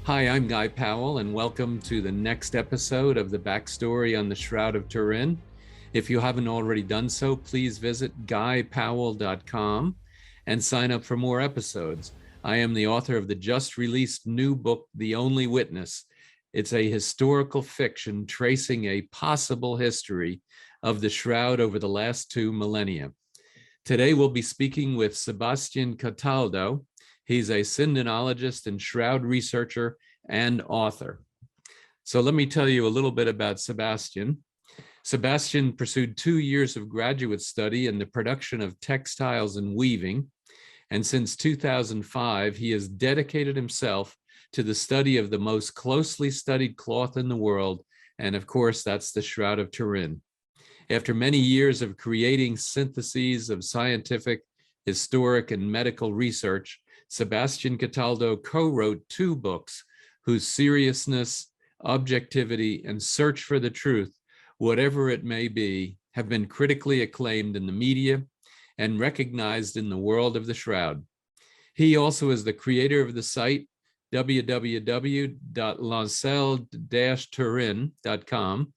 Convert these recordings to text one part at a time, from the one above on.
Hi, I'm Guy Powell, and welcome to the next episode of the backstory on the Shroud of Turin. If you haven't already done so, please visit guypowell.com and sign up for more episodes. I am the author of the just released new book, The Only Witness. It's a historical fiction tracing a possible history of the Shroud over the last 2 millennia. Today, we'll be speaking with Sébastien Cataldo. He's a syndenologist and shroud researcher and author. So let me tell you a little bit about Sebastian. Sebastian pursued 2 years of graduate study in the production of textiles and weaving. And since 2005, he has dedicated himself to the study of the most closely studied cloth in the world. And of course, that's the Shroud of Turin. After many years of creating syntheses of scientific, historic, and medical research, Sébastien Cataldo co-wrote 2 books whose seriousness, objectivity, and search for the truth, whatever it may be, have been critically acclaimed in the media and recognized in the world of the Shroud. He also is the creator of the site www.lincel-turin.com,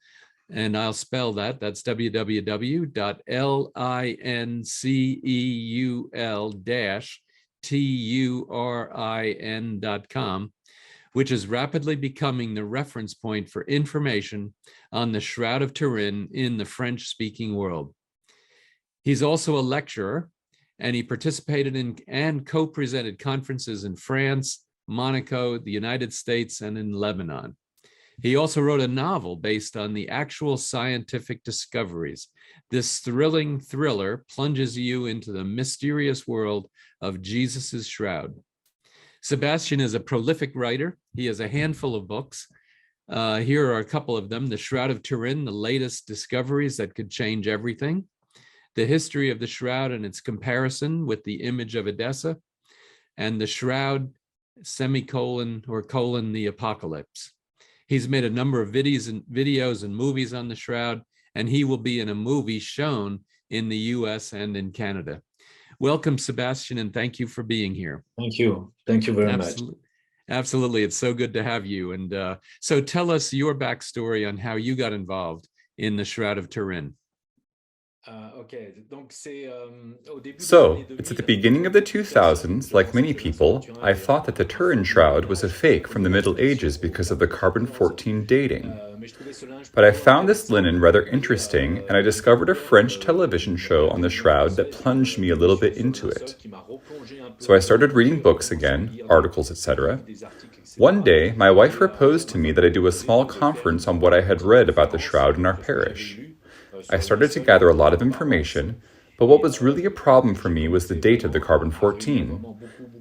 and I'll spell that. That's www.lincel-turin.com, which is rapidly becoming the reference point for information on the Shroud of Turin in the French-speaking world. He's also a lecturer, and he participated in and co-presented conferences in France, Monaco, the United States, and in Lebanon. He also wrote a novel based on the actual scientific discoveries. This thrilling thriller plunges you into the mysterious world of Jesus's shroud. Sebastian is a prolific writer. He has a handful of books. Here are a couple of them: The Shroud of Turin, the latest discoveries that could change everything; The History of the Shroud and its comparison with the image of Edessa; and The Shroud, the Apocalypse. He's made a number of videos and movies on the Shroud, and he will be in a movie shown in the US and in Canada. Welcome, Sebastian, and thank you for being here. Thank you. Thank you very much. Absolutely. It's so good to have you. And so tell us your backstory on how you got involved in the Shroud of Turin. So, it's at the beginning of the 2000s, like many people, I thought that the Turin Shroud was a fake from the Middle Ages because of the carbon-14 dating. But I found this linen rather interesting, and I discovered a French television show on the Shroud that plunged me a little bit into it. So I started reading books again, articles, etc. One day, my wife proposed to me that I do a small conference on what I had read about the Shroud in our parish. I started to gather a lot of information, but what was really a problem for me was the date of the carbon-14.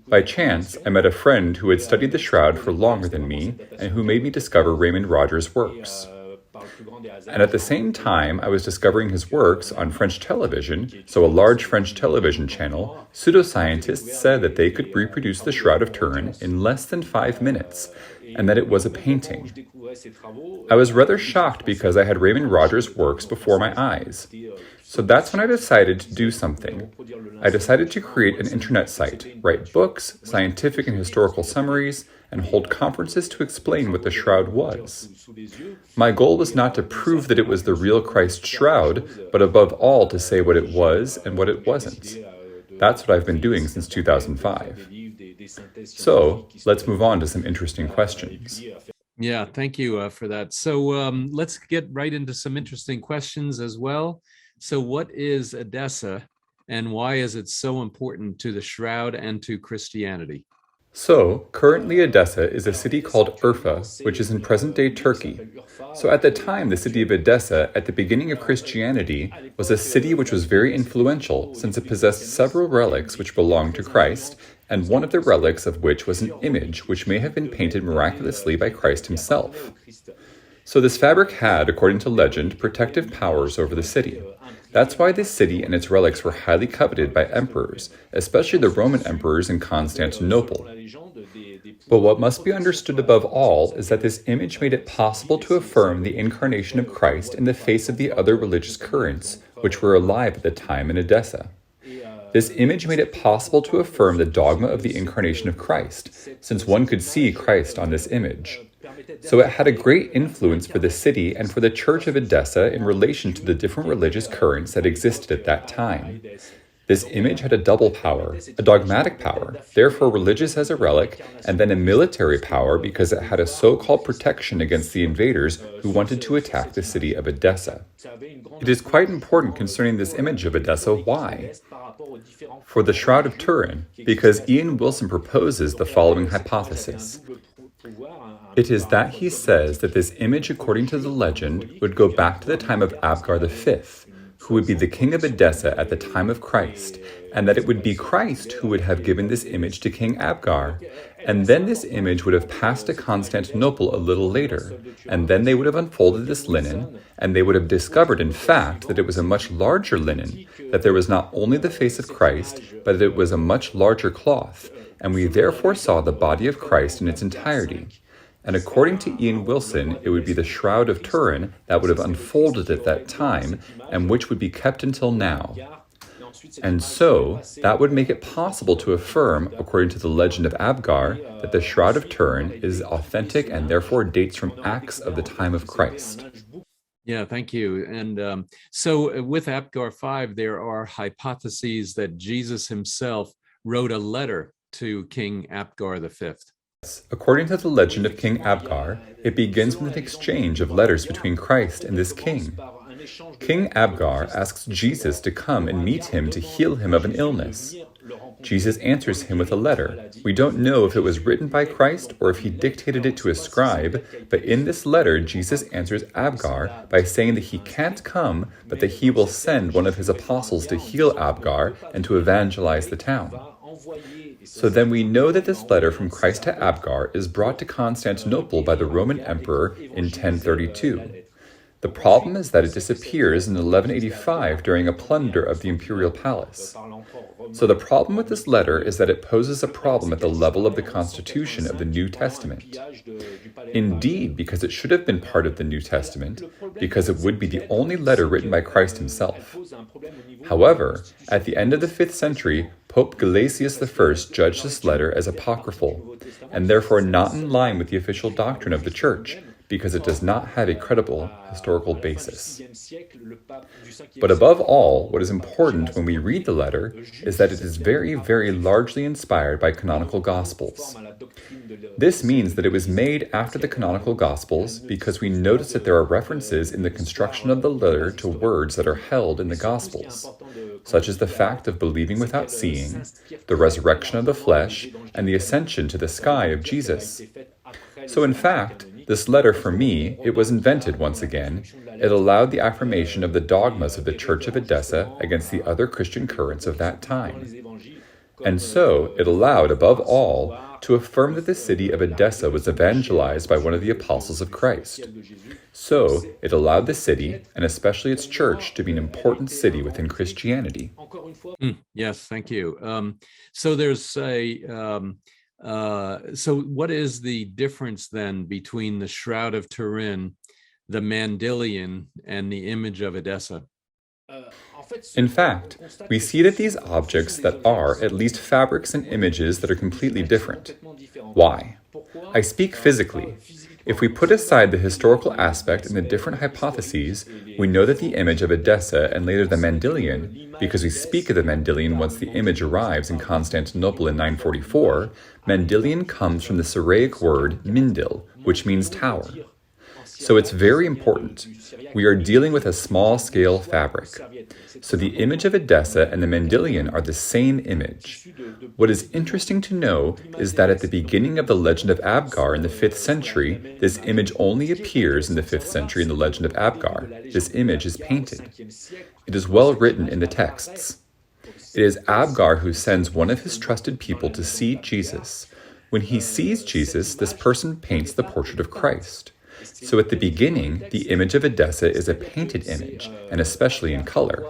By chance, I met a friend who had studied the Shroud for longer than me and who made me discover Raymond Rogers' works. And at the same time I was discovering his works on French television, so a large French television channel, pseudoscientists said that they could reproduce the Shroud of Turin in less than 5 minutes, and that it was a painting. I was rather shocked because I had Raymond Rogers' works before my eyes. So that's when I decided to do something. I decided to create an internet site, write books, scientific and historical summaries, and hold conferences to explain what the Shroud was. My goal was not to prove that it was the real Christ Shroud, but above all to say what it was and what it wasn't. That's what I've been doing since 2005. So, let's move on to some interesting questions. Yeah, thank you for that. So let's get right into some interesting questions as well. So what is Edessa, and why is it so important to the Shroud and to Christianity? So, currently Edessa is a city called Urfa, which is in present-day Turkey. So at the time, the city of Edessa, at the beginning of Christianity, was a city which was very influential since it possessed several relics which belonged to Christ, and one of the relics of which was an image which may have been painted miraculously by Christ himself. So this fabric had, according to legend, protective powers over the city. That's why this city and its relics were highly coveted by emperors, especially the Roman emperors in Constantinople. But what must be understood above all is that this image made it possible to affirm the incarnation of Christ in the face of the other religious currents which were alive at the time in Edessa. This image made it possible to affirm the dogma of the incarnation of Christ, since one could see Christ on this image. So it had a great influence for the city and for the church of Edessa in relation to the different religious currents that existed at that time. This image had a double power, a dogmatic power, therefore religious as a relic, and then a military power because it had a so-called protection against the invaders who wanted to attack the city of Edessa. It is quite important concerning this image of Edessa. Why? For the Shroud of Turin, because Ian Wilson proposes the following hypothesis. It is that he says that this image, according to the legend, would go back to the time of Abgar V, who would be the king of Edessa at the time of Christ, and that it would be Christ who would have given this image to King Abgar, and then this image would have passed to Constantinople a little later, and then they would have unfolded this linen, and they would have discovered, in fact, that it was a much larger linen, that there was not only the face of Christ, but that it was a much larger cloth, and we therefore saw the body of Christ in its entirety. And according to Ian Wilson, it would be the Shroud of Turin that would have unfolded at that time, and which would be kept until now. And so, that would make it possible to affirm, according to the legend of Abgar, that the Shroud of Turin is authentic and therefore dates from Acts of the time of Christ. Yeah, thank you. And so with Abgar 5, there are hypotheses that Jesus himself wrote a letter to King Abgar V. According to the legend of King Abgar, it begins with an exchange of letters between Christ and this king. King Abgar asks Jesus to come and meet him to heal him of an illness. Jesus answers him with a letter. We don't know if it was written by Christ or if he dictated it to a scribe, but in this letter, Jesus answers Abgar by saying that he can't come, but that he will send one of his apostles to heal Abgar and to evangelize the town. So then we know that this letter from Christ to Abgar is brought to Constantinople by the Roman emperor in 1032. The problem is that it disappears in 1185 during a plunder of the imperial palace. So the problem with this letter is that it poses a problem at the level of the constitution of the New Testament. Indeed, because it should have been part of the New Testament, because it would be the only letter written by Christ himself. However, at the end of the 5th century, Pope Gelasius I judged this letter as apocryphal, and therefore not in line with the official doctrine of the Church, because it does not have a credible historical basis. But above all, what is important when we read the letter is that it is very, very largely inspired by canonical Gospels. This means that it was made after the canonical Gospels because we notice that there are references in the construction of the letter to words that are held in the Gospels, such as the fact of believing without seeing, the resurrection of the flesh, and the ascension to the sky of Jesus. So in fact, this letter, for me, it was invented once again. It allowed the affirmation of the dogmas of the Church of Edessa against the other Christian currents of that time. And so, it allowed, above all, to affirm that the city of Edessa was evangelized by one of the apostles of Christ. So, it allowed the city, and especially its church, to be an important city within Christianity. Yes, thank you. So there's so what is the difference then between the Shroud of Turin, the Mandylion, and the image of Edessa? In fact, we see that these objects that are at least fabrics and images that are completely different. Why? I speak physically. If we put aside the historical aspect and the different hypotheses, we know that the image of Edessa and later the Mandylion, because we speak of the Mandylion once the image arrives in Constantinople in 944, Mandylion comes from the Syriac word mindil, which means tower. So it's very important. We are dealing with a small-scale fabric. So the image of Edessa and the Mandylion are the same image. What is interesting to know is that at the beginning of the legend of Abgar in the 5th century, this image only appears in the 5th century in the legend of Abgar. This image is painted. It is well written in the texts. It is Abgar who sends one of his trusted people to see Jesus. When he sees Jesus, this person paints the portrait of Christ. So at the beginning, the image of Edessa is a painted image, and especially in color.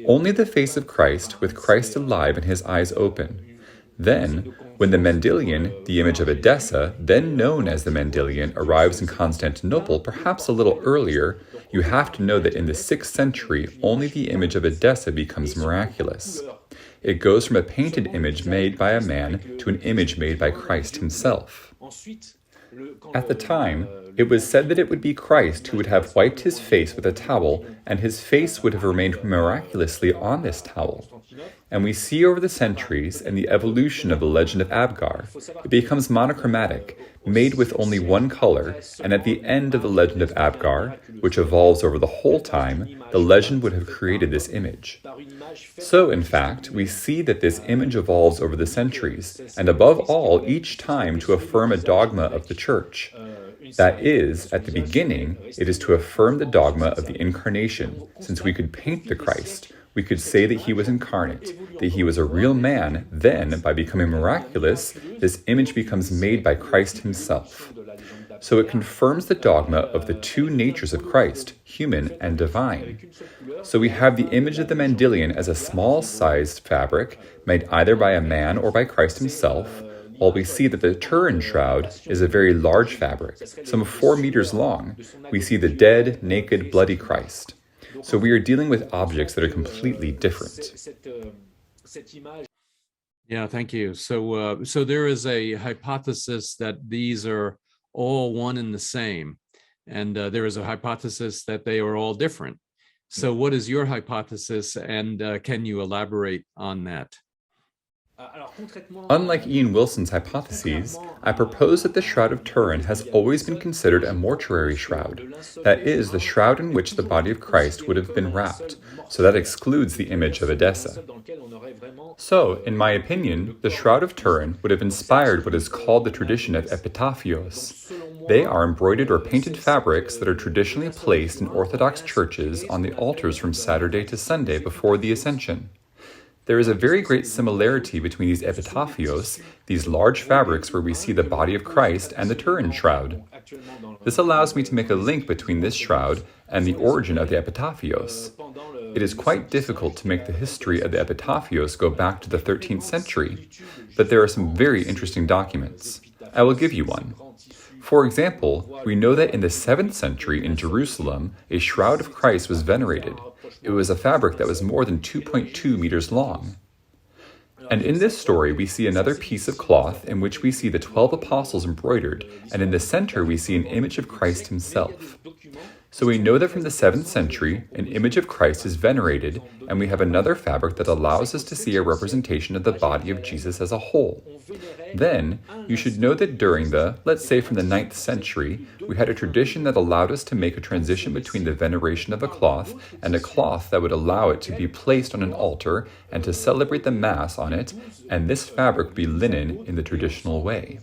Only the face of Christ, with Christ alive and his eyes open. Then, when the Mandylion, the image of Edessa, then known as the Mandylion, arrives in Constantinople, perhaps a little earlier, you have to know that in the 6th century, only the image of Edessa becomes miraculous. It goes from a painted image made by a man to an image made by Christ himself. At the time, it was said that it would be Christ who would have wiped his face with a towel, and his face would have remained miraculously on this towel. And we see over the centuries and the evolution of the legend of Abgar, it becomes monochromatic, made with only one color, and at the end of the legend of Abgar, which evolves over the whole time, the legend would have created this image. So, in fact, we see that this image evolves over the centuries, and above all, each time to affirm a dogma of the Church. That is, at the beginning, it is to affirm the dogma of the Incarnation, since we could paint the Christ. We could say that he was incarnate, that he was a real man. Then, by becoming miraculous, this image becomes made by Christ himself. So it confirms the dogma of the two natures of Christ, human and divine. So we have the image of the Mandylion as a small-sized fabric, made either by a man or by Christ himself, while we see that the Turin shroud is a very large fabric, some 4 meters long. We see the dead, naked, bloody Christ. So we are dealing with objects that are completely different. Yeah, thank you. So there is a hypothesis that these are all one and the same, and there is a hypothesis that they are all different. So what is your hypothesis, and can you elaborate on that? Unlike Ian Wilson's hypotheses, I propose that the Shroud of Turin has always been considered a mortuary shroud, that is, the shroud in which the body of Christ would have been wrapped, so that excludes the image of Edessa. So, in my opinion, the Shroud of Turin would have inspired what is called the tradition of epitaphios. They are embroidered or painted fabrics that are traditionally placed in Orthodox churches on the altars from Saturday to Sunday before the Ascension. There is a very great similarity between these epitaphios, these large fabrics where we see the body of Christ, and the Turin shroud. This allows me to make a link between this shroud and the origin of the epitaphios. It is quite difficult to make the history of the epitaphios go back to the 13th century, but there are some very interesting documents. I will give you one. For example, we know that in the 7th century in Jerusalem, a shroud of Christ was venerated. It was a fabric that was more than 2.2 meters long. And in this story, we see another piece of cloth in which we see the 12 apostles embroidered, and in the center we see an image of Christ himself. So we know that from the 7th century, an image of Christ is venerated, and we have another fabric that allows us to see a representation of the body of Jesus as a whole. Then, you should know that during the, let's say from the 9th century, we had a tradition that allowed us to make a transition between the veneration of a cloth and a cloth that would allow it to be placed on an altar and to celebrate the Mass on it, and this fabric be linen in the traditional way.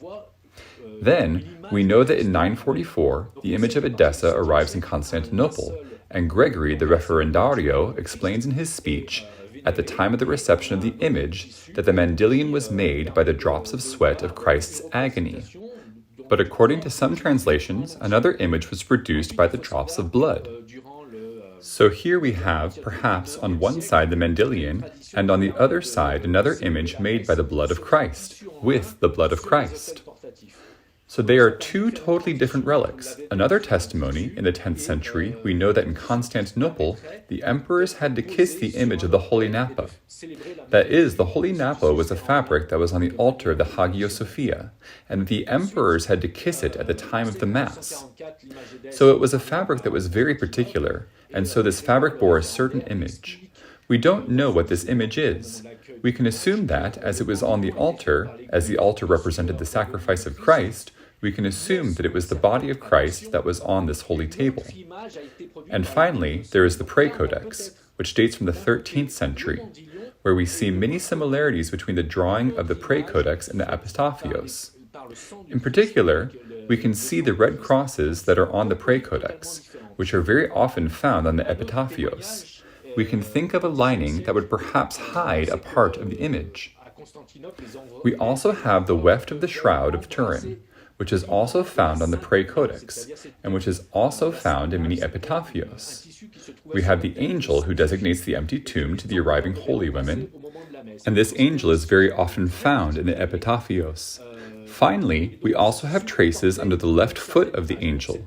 Then, we know that in 944, the image of Edessa arrives in Constantinople, and Gregory the Referendario explains in his speech, at the time of the reception of the image, that the Mandylion was made by the drops of sweat of Christ's agony. But according to some translations, another image was produced by the drops of blood. So here we have, perhaps on one side the Mandylion, and on the other side another image made by the blood of Christ, with the blood of Christ. So they are two totally different relics. Another testimony, in the 10th century, we know that in Constantinople, the emperors had to kiss the image of the Holy Napa. That is, the Holy Napa was a fabric that was on the altar of the Hagia Sophia, and the emperors had to kiss it at the time of the Mass. So it was a fabric that was very particular, and so this fabric bore a certain image. We don't know what this image is. We can assume that, as it was on the altar, as the altar represented the sacrifice of Christ, we can assume that it was the body of Christ that was on this holy table. And finally, there is the Prayer Codex, which dates from the 13th century, where we see many similarities between the drawing of the Prayer Codex and the Epitaphios. In particular, we can see the red crosses that are on the Prayer Codex, which are very often found on the Epitaphios. We can think of a lining that would perhaps hide a part of the image. We also have the weft of the Shroud of Turin, which is also found on the Prayer Codex, and which is also found in many epitaphios. We have the angel who designates the empty tomb to the arriving holy women, and this angel is very often found in the epitaphios. Finally, we also have traces under the left foot of the angel.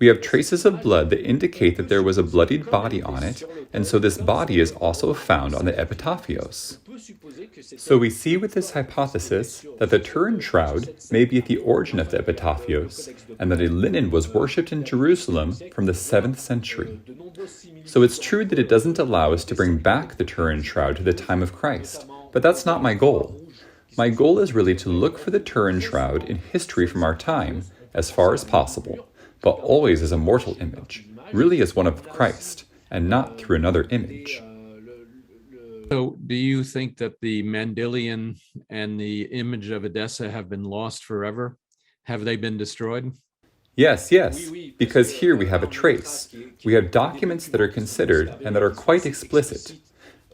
We have traces of blood that indicate that there was a bloodied body on it, and so this body is also found on the epitaphios. So we see with this hypothesis that the Turin Shroud may be at the origin of the epitaphios, and that a linen was worshipped in Jerusalem from the 7th century. So it's true that it doesn't allow us to bring back the Turin Shroud to the time of Christ, but that's not my goal. My goal is really to look for the Turin Shroud in history from our time, as far as possible, but always as a mortal image, really as one of Christ, and not through another image. So do you think that the Mandylion and the image of Edessa have been lost forever? Have they been destroyed? Yes, because here we have a trace. We have documents that are considered and that are quite explicit.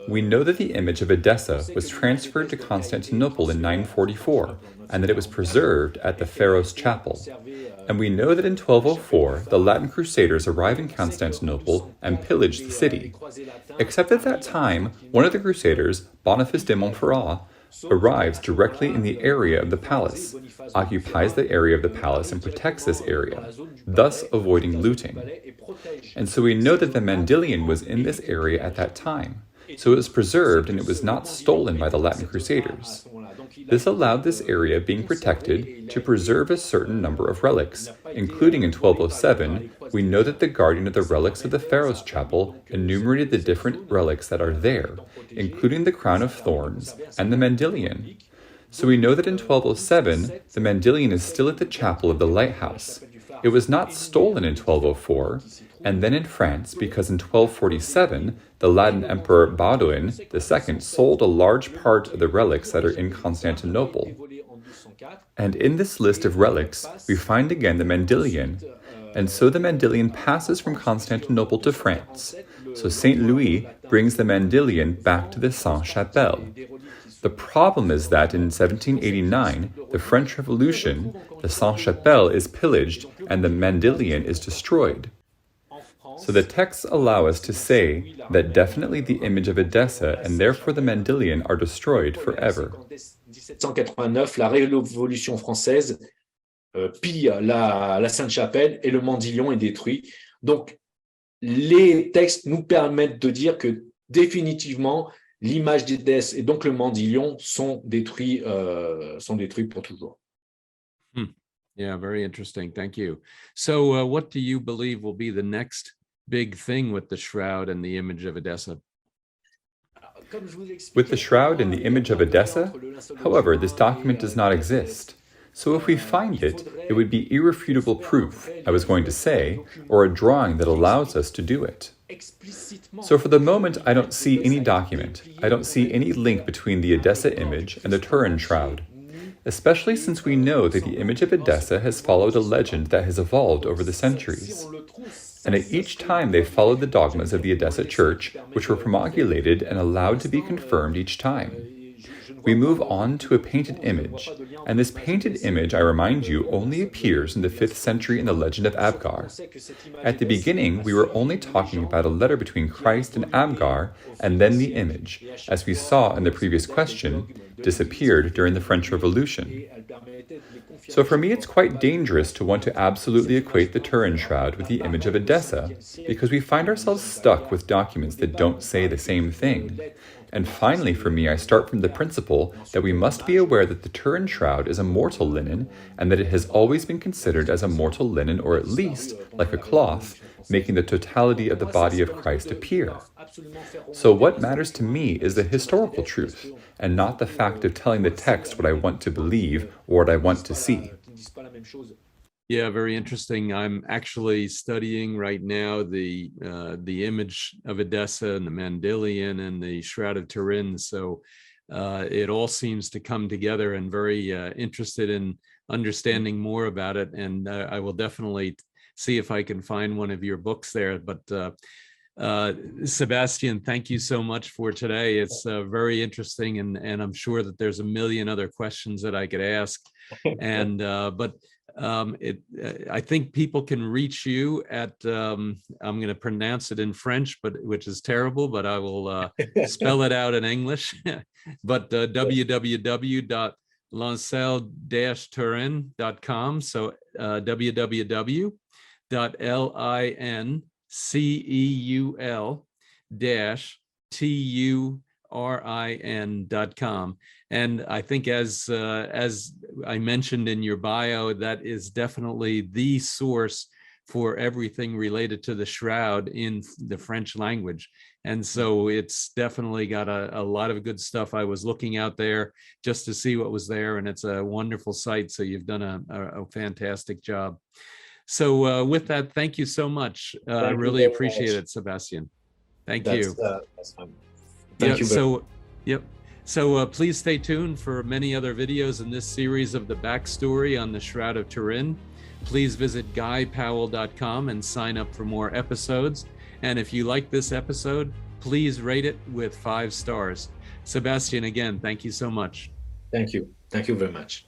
We know that the image of Edessa was transferred to Constantinople in 944, and that it was preserved at the Pharaoh's chapel. And we know that in 1204, the Latin Crusaders arrive in Constantinople and pillage the city. Except at that time, one of the Crusaders, Boniface de Montferrat, arrives directly in the area of the palace, occupies the area of the palace and protects this area, thus avoiding looting. And so we know that the Mandylion was in this area at that time. So it was preserved and it was not stolen by the Latin Crusaders. This allowed this area being protected to preserve a certain number of relics, including in 1207, we know that the guardian of the relics of the Pharaoh's chapel enumerated the different relics that are there, including the crown of thorns and the Mandylion. So we know that in 1207, the Mandylion is still at the chapel of the lighthouse. It was not stolen in 1204, and then in France, because in 1247, the Latin Emperor Baudouin II sold a large part of the relics that are in Constantinople. And in this list of relics, we find again the Mandylion, and so the Mandylion passes from Constantinople to France. So Saint Louis brings the Mandylion back to the Sainte-Chapelle. The problem is that in 1789, the French Revolution, the Sainte-Chapelle is pillaged and the Mandylion is destroyed. So the texts allow us to say that definitely the image of Edessa and therefore the Mandylion are destroyed forever. 1789, la Révolution française pille la Sainte-Chapelle et le Mandylion est détruit. Donc, les textes nous permettent de dire que définitivement, l'image d'Édesse et donc le Mandylion sont détruits pour toujours. Yeah, very interesting. Thank you. So what do you believe will be the next big thing with the shroud and the image of Edessa? With the shroud and the image of Edessa, however, this document does not exist. So if we find it, it would be irrefutable proof, I was going to say, or a drawing that allows us to do it. So for the moment, I don't see any document. I don't see any link between the Edessa image and the Turin shroud, especially since we know that the image of Edessa has followed a legend that has evolved over the centuries. And at each time they followed the dogmas of the Edessa Church, which were promulgated and allowed to be confirmed each time. We move on to a painted image, and this painted image, I remind you, only appears in the 5th century in the legend of Abgar. At the beginning, we were only talking about a letter between Christ and Abgar, and then the image, as we saw in the previous question, disappeared during the French Revolution. So for me, it's quite dangerous to want to absolutely equate the Turin shroud with the image of Edessa, because we find ourselves stuck with documents that don't say the same thing. And finally, for me, I start from the principle that we must be aware that the Turin shroud is a mortal linen, and that it has always been considered as a mortal linen, or at least, like a cloth, making the totality of the body of Christ appear. So what matters to me is the historical truth, and not the fact of telling the text what I want to believe or what I want to see. Yeah, very interesting. I'm actually studying right now the image of Edessa and the Mandylion and the Shroud of Turin. So it all seems to come together, and very interested in understanding more about it. And I will definitely see if I can find one of your books there. But Sebastian, thank you so much for today. It's very interesting, and I'm sure that there's a million other questions that I could ask. And I think people can reach you at, I'm going to pronounce it in French, which is terrible, but I will spell it out in English. But www.lincel-turin.com. So www.linceul-turin.com. rin.com. And I think as I mentioned in your bio, that is definitely the source for everything related to the shroud in the French language. And so it's definitely got a lot of good stuff. I was looking out there just to see what was there, and it's a wonderful site. So you've done a fantastic job. So with that, thank you so much. I really appreciate it, Sebastian. Thank you. That's fine. Thank you. Yep. So please stay tuned for many other videos in this series of the backstory on the Shroud of Turin. Please visit guypowell.com and sign up for more episodes. And if you like this episode, please rate it with 5 stars. Sebastian, again, thank you so much. Thank you. Thank you very much.